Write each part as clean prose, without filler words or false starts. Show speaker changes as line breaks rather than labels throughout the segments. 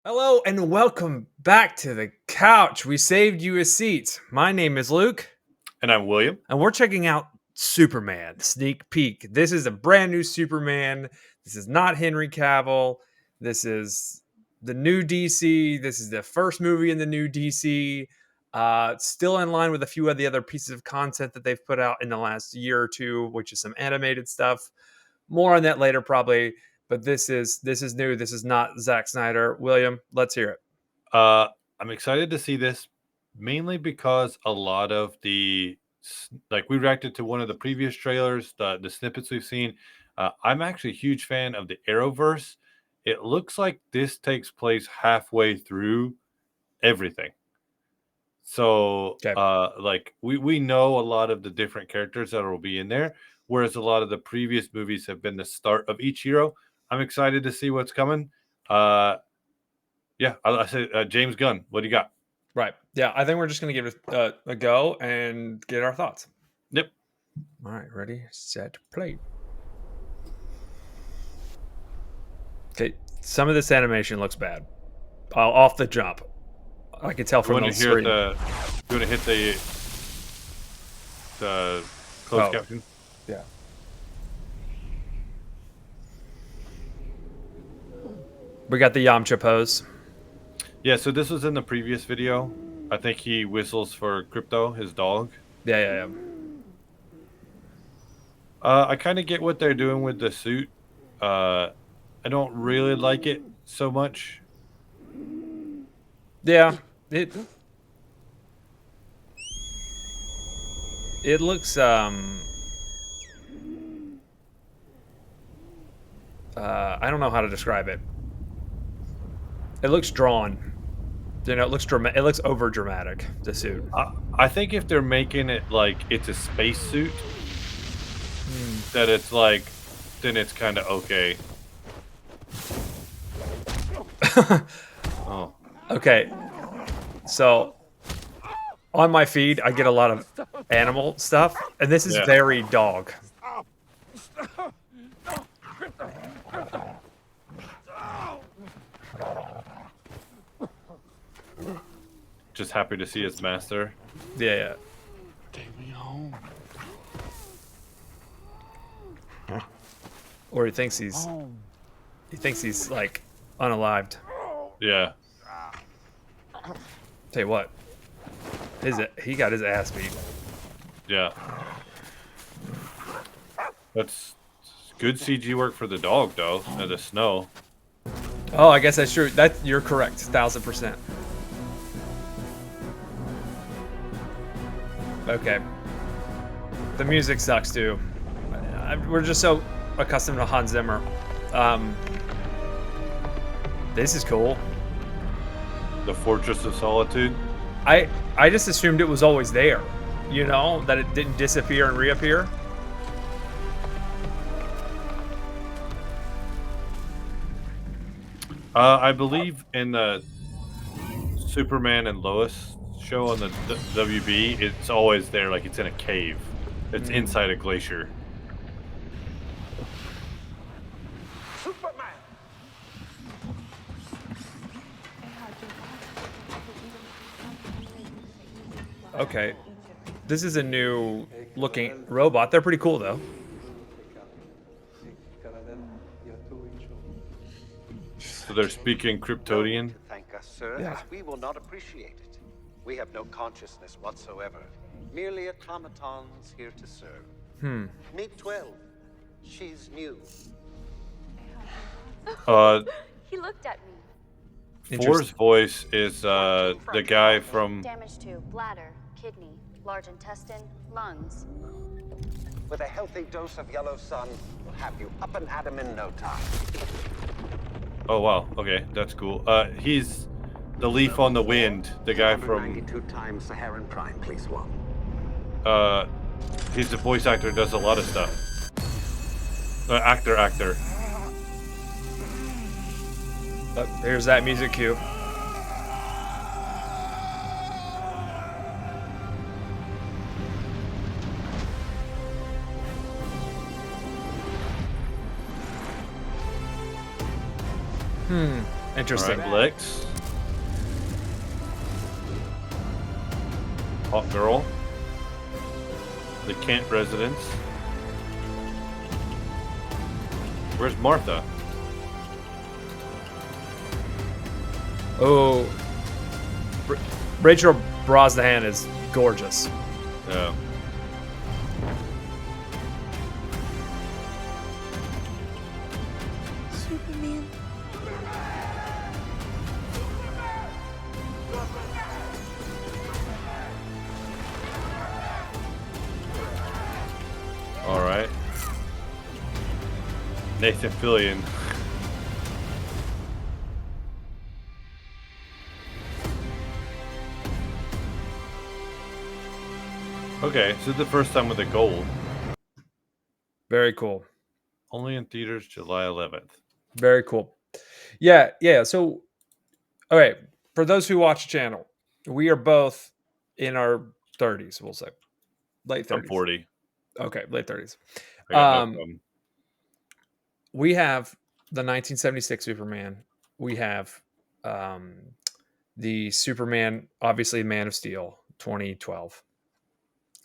Hello and welcome back to the couch. We saved you a seat. My name is Luke,
And I'm William.
and we're checking out Superman sneak peek. This is a brand new Superman. This is not Henry Cavill. This is the new DC. This is the first movie in the new DC. Still in line with a few of the other pieces of content that they've put out in the last year or two, which is some animated stuff. More on that later, probably. But this is new. This is not Zack Snyder. William, let's hear it.
Uh, I'm excited to see this mainly because a lot of we reacted to one of the previous trailers, the snippets we've seen. I'm actually a huge fan of the Arrowverse. It looks like this takes place halfway through everything. So,
Okay.
we know a lot of the different characters that will be in there, whereas a lot of the previous movies have been the start of each hero. I'm excited to see what's coming. Uh, Yeah, I said James Gunn. What do you got?
Right. Yeah, I think we're just going to give it a go and get our thoughts.
Yep.
All right, ready, set, play. Okay, some of this animation looks bad. Off the jump. I can tell
You
from
want
the
to hear
screen.
you want to hit the closed caption?
Yeah. We got the Yamcha pose.
Yeah. So this was in the previous video. I think he whistles for Crypto, his dog.
Yeah.
I kind of get what they're doing with the suit. I don't really like it so much.
Yeah. It looks I don't know how to describe it. It looks drawn. You know, it looks it looks over dramatic, the suit.
I think if they're making it like it's a space suit, that it's like, then it's kind of okay. Oh.
Okay. So on my feed, I get a lot of animal stuff, and this is
Yeah.
very dog.
Just happy to see his master.
Yeah.
Take me home.
Or he thinks
Home.
he's like unalived.
Yeah.
Tell you what, he got his ass beat.
Yeah. That's good CG work for the dog, though, and the snow.
Oh, I guess that's true. That you're correct, 1000%. Okay. The music sucks too. We're just so accustomed to Hans Zimmer. This is cool.
The Fortress of Solitude.
I just assumed it was always there. You know, that it didn't disappear and reappear.
I believe in the Superman and Lois show on the WB, it's always there, like it's in a cave. It's inside a glacier.
Okay. This is a new looking robot. They're pretty cool though.
So they're speaking Kryptonian.
Thank us, sir,
Yeah.
as we will not appreciate it. We have no consciousness whatsoever. Merely automatons here to serve. Meet 12. She's new.
He looked at me.
Four's voice is the guy from.
Damage to bladder, kidney, large intestine, lungs.
With a healthy dose of yellow sun, we'll have you up and at 'em in no time.
Oh wow, okay, that's cool. He's the leaf on the wind, the guy from.
192 times Saharan Prime, please, one.
He's the voice actor, does a lot of stuff. Actor.
Here's that music cue. Interesting.
All right, Lex. Hot Girl. The Kent residence. Where's Martha?
Oh, Rachel Brosnahan is gorgeous.
Yeah.
Superman.
All right. Nathan Fillion. Okay, so the first time with the gold.
Very cool.
Only in theaters July 11th.
Very cool. Yeah, yeah. So, okay, for those who watch the channel, we are both in our 30s, we'll say. Late 30s.
I'm 40.
Okay, late 30s.
I got no problem.
We have the 1976 Superman. We have the Superman, obviously Man of Steel, 2012.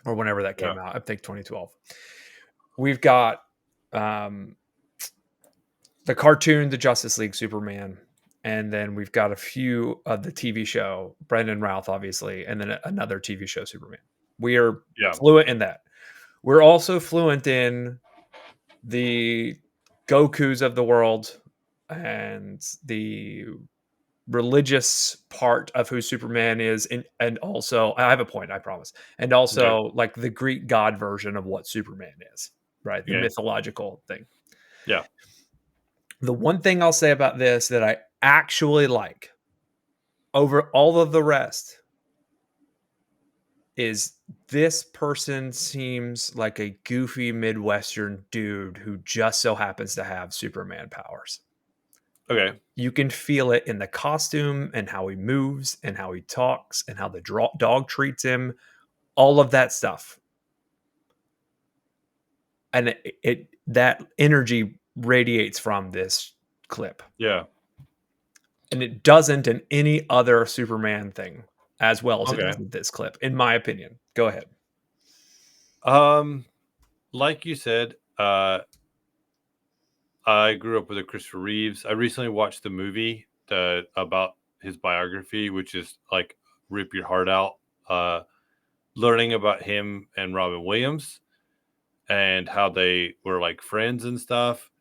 Or whenever that came out. I think 2012. We've got the cartoon, the Justice League Superman, and then we've got a few of the TV show, Brendan Routh, obviously, and then another TV show, Superman. We are fluent in that. We're also fluent in the Gokus of the world and the religious part of who Superman is, and also I have a point, I promise, and also like the Greek god version of what Superman is, right? The mythological thing.
Yeah.
The one thing I'll say about this that I actually like over all of the rest is this person seems like a goofy Midwestern dude who just so happens to have Superman powers.
Okay.
You can feel it in the costume and how he moves and how he talks and how the dog treats him, all of that stuff. And that energy radiates from this clip.
Yeah.
And it doesn't in any other Superman thing as well as it does in this clip, in my opinion. Go ahead.
Like you said, I grew up with a Christopher Reeves. I recently watched the movie about his biography, which is like rip your heart out. Learning about him and Robin Williams and how they were like friends and stuff.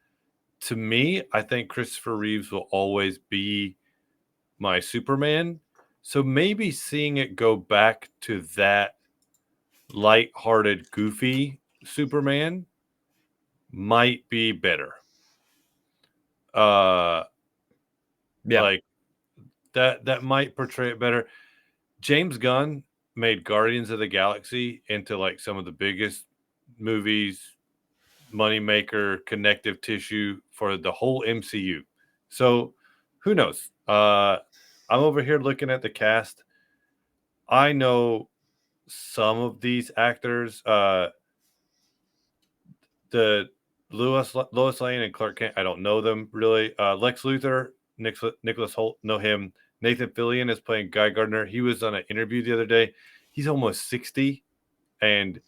To me, I think Christopher Reeves will always be my Superman. So maybe seeing it go back to that light-hearted, goofy Superman might be better. Like that might portray it better. James Gunn made Guardians of the Galaxy into like some of the biggest movies, moneymaker, connective tissue for the whole MCU. So who knows? I'm over here looking at the cast. I know some of these actors. The Lois Lane and Clark Kent, I don't know them really. Lex Luthor, Nicholas Holt, know him. Nathan Fillion is playing Guy Gardner. He was on an interview the other day. He's almost 60, and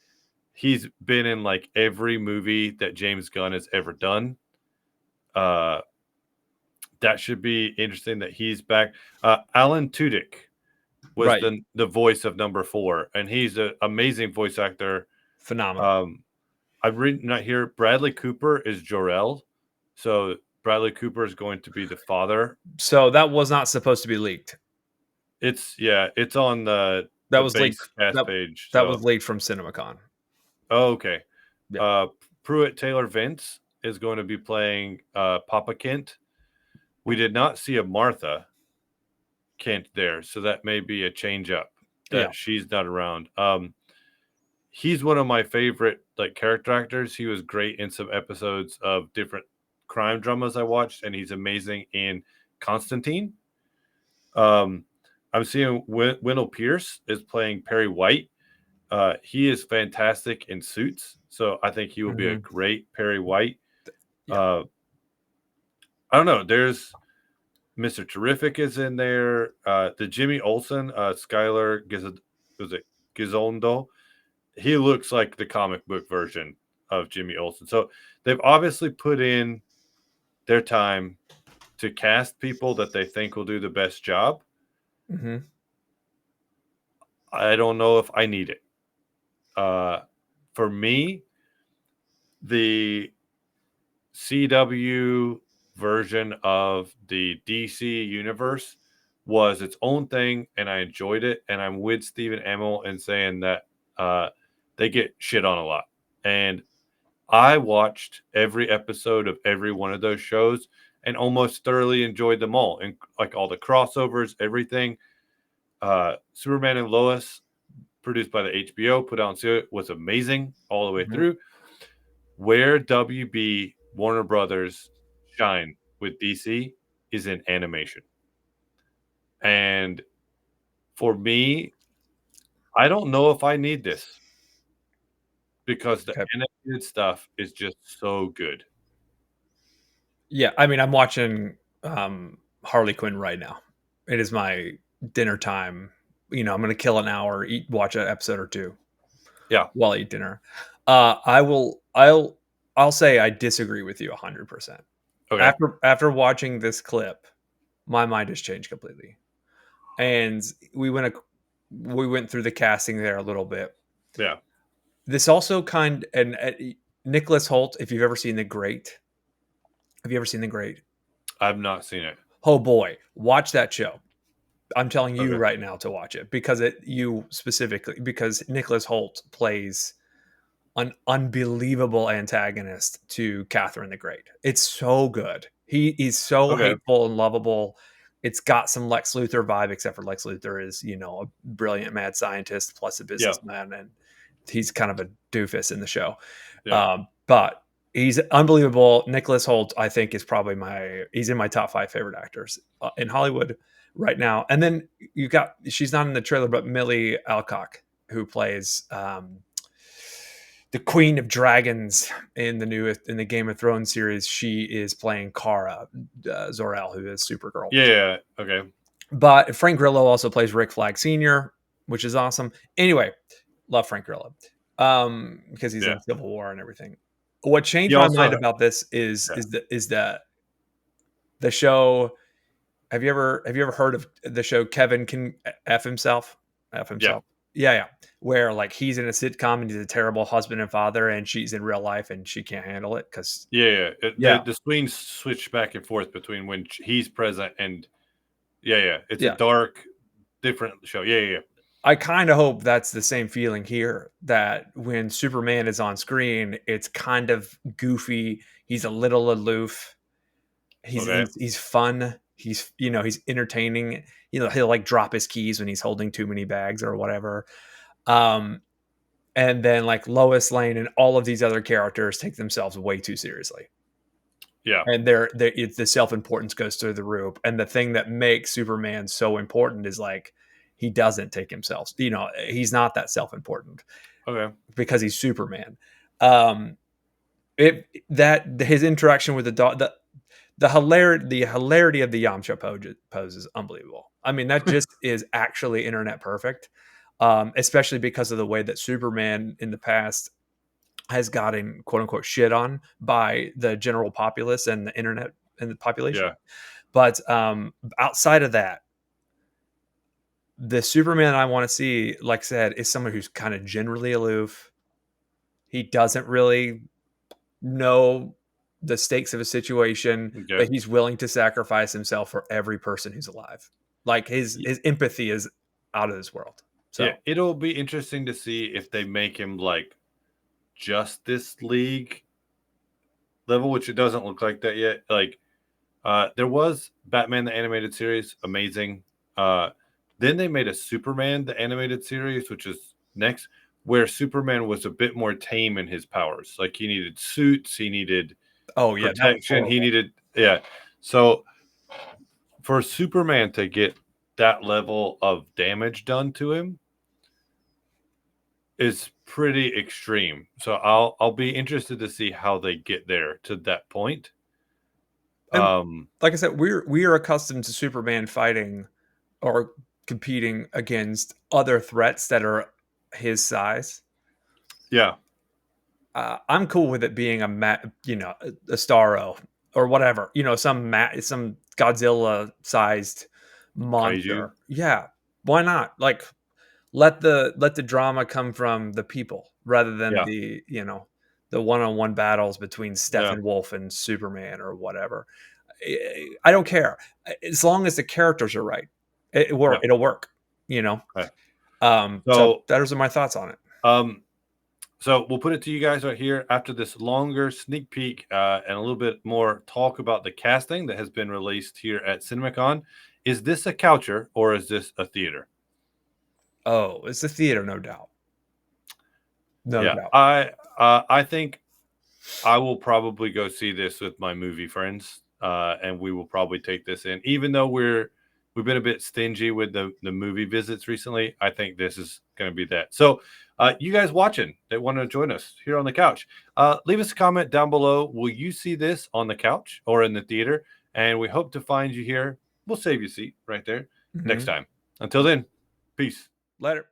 he's been in like every movie that James Gunn has ever done. That should be interesting that he's back. Alan Tudyk was the voice of number 4, and he's an amazing voice actor.
Phenomenal.
I'm reading not here. Bradley Cooper is Jor-El. So Bradley Cooper is going to be the father.
So that was not supposed to be leaked.
It's on the base cast page.
That was leaked from CinemaCon.
Oh, okay.
Yeah.
Pruitt Taylor Vince is going to be playing Papa Kent. We did not see a Martha Kent there, so that may be a change up that she's not around. He's one of my favorite like character actors. He was great in some episodes of different crime dramas I watched, and he's amazing in Constantine. I'm seeing Wendell Pierce is playing Perry White. He is fantastic in Suits, so I think he will be a great Perry White. I don't know. Mr. Terrific is in there. The Jimmy Olsen, Skylar was it Gizondo? He looks like the comic book version of Jimmy Olsen. So they've obviously put in their time to cast people that they think will do the best job.
Mm-hmm.
I don't know if I need it. For me, the CW version of the DC universe was its own thing, and I enjoyed it. And I'm with Stephen Amell in saying that they get shit on a lot. And I watched every episode of every one of those shows and almost thoroughly enjoyed them all, and like all the crossovers, everything. Superman and Lois, produced by the HBO, put out on CW, was amazing all the way
Mm-hmm.
through. Where WB Warner Brothers shine with DC is in animation. And for me, I don't know if I need this because the
Okay.
animated stuff is just so good.
Yeah, I mean, I'm watching Harley Quinn right now. It is my dinner time. I'm going to kill an hour, watch an episode or two
Yeah.
while I eat dinner. I'll say I disagree with you 100%.
Okay.
After watching this clip, my mind has changed completely. And we went through the casting there a little bit.
Yeah.
This also Nicholas Hoult, if you've ever seen The Great. Have you ever seen The Great?
I've not seen it.
Oh boy, watch that show. I'm telling you
Okay.
right now to watch it because Nicholas Hoult plays an unbelievable antagonist to Catherine the Great. It's so good. He's so
Okay.
hateful and lovable. It's got some Lex Luthor vibe, except for Lex Luthor is, a brilliant mad scientist plus a businessman, and he's kind of a doofus in the show.
Yeah.
But he's unbelievable. Nicholas Hoult, I think, is probably he's in my top 5 favorite actors in Hollywood right now. And then she's not in the trailer, but Millie Alcock, who plays the Queen of Dragons in the Game of Thrones series. She is playing Kara Zor-El, who is Supergirl.
Yeah. Okay.
But Frank Grillo also plays Rick Flag Sr., which is awesome. Anyway, love Frank Grillo because he's in Civil War and everything. What changed my mind about this is the show. Have you ever heard of the show Kevin Can F Himself? F Himself. Yeah. Where like he's in a sitcom and he's a terrible husband and father, and she's in real life and she can't handle it because
the screens switch back and forth between when he's present and it's a dark, different show. Yeah.
I kind of hope that's the same feeling here, that when Superman is on screen, it's kind of goofy. He's a little aloof. He's fun. He's entertaining. He'll like drop his keys when he's holding too many bags or whatever. And then like Lois Lane and all of these other characters take themselves way too seriously.
Yeah.
And the self-importance goes through the roof. And the thing that makes Superman so important is like he doesn't take himself. He's not that self-important.
Okay.
Because he's Superman. His interaction with the dog, the hilarity of the Yamcha pose is unbelievable. I mean, that just is actually internet perfect. Especially because of the way that Superman in the past has gotten quote unquote shit on by the general populace and the internet and the population.
Yeah.
But outside of that, the Superman I want to see, like I said, is someone who's kind of generally aloof. He doesn't really know the stakes of a situation, but he's willing to sacrifice himself for every person who's alive. Like his empathy is out of this world. So
it'll be interesting to see if they make him like Justice League level, which it doesn't look like that yet. Like there was Batman the animated series, amazing. Then they made a Superman the animated series, which is next, where Superman was a bit more tame in his powers. Like he needed suits, he needed protection, he needed So for Superman to get that level of damage done to him is pretty extreme. So I'll be interested to see how they get there to that point.
Like I said, we are accustomed to Superman fighting or competing against other threats that are his size.
Yeah.
I'm cool with it being a Starro or whatever, some Godzilla sized
Kaiju.
monster. Yeah, why not? Like, let the drama come from the people rather than
Yeah.
the one-on-one battles between
Yeah.
Steppenwolf and Superman or whatever. I don't care as long as the characters are right.
Yeah.
It'll work. You know.
Okay.
So those are my thoughts on it.
So we'll put it to you guys right here after this longer sneak peek and a little bit more talk about the casting that has been released here at CinemaCon. Is this a coucher or is this a theater?
Oh, it's a theater, no doubt. No doubt.
I think I will probably go see this with my movie friends, and we will probably take this in. Even though we've been a bit stingy with the movie visits recently, I think this is going to be that. So, you guys watching that want to join us here on the couch, leave us a comment down below. Will you see this on the couch or in the theater? And we hope to find you here. We'll save you a seat right there next time. Until then, peace.
Later.